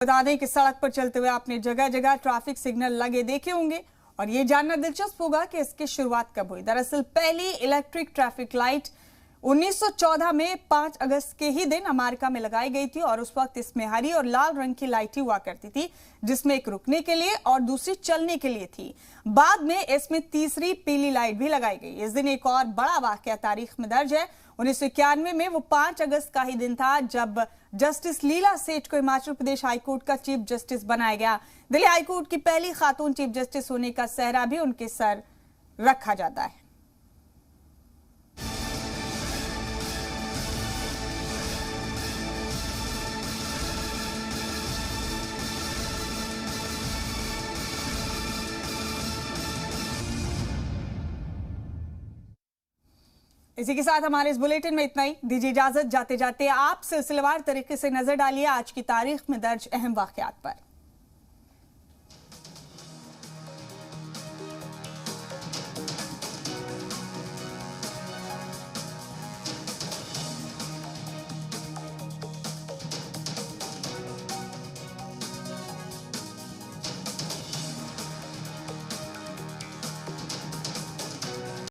बता दें कि सड़क पर चलते हुए आपने जगह जगह ट्रैफिक सिग्नल लगे देखे होंगे और ये जानना दिलचस्प होगा कि इसकी शुरुआत कब हुई। दरअसल पहली इलेक्ट्रिक ट्रैफिक लाइट 1914 में 5 अगस्त के ही दिन अमेरिका में लगाई गई थी और उस वक्त इसमें हरी और लाल रंग की लाइटें हुआ करती थी, जिसमें एक रुकने के लिए और दूसरी चलने के लिए थी। बाद में इसमें तीसरी पीली लाइट भी लगाई गई। इस दिन एक और बड़ा वाकया तारीख में दर्ज है। 1991 में वो 5 अगस्त का ही दिन था जब जस्टिस लीला सेठ को हिमाचल प्रदेश हाईकोर्ट का चीफ जस्टिस बनाया गया। दिल्ली हाईकोर्ट की पहली खातून चीफ जस्टिस होने का सेहरा भी उनके सर रखा जाता है। इसी के साथ हमारे इस बुलेटिन में इतना ही। दीजिए इजाजत। जाते जाते आप सिलसिलेवार तरीके से नजर डालिए आज की तारीख में दर्ज अहम वाकयात पर।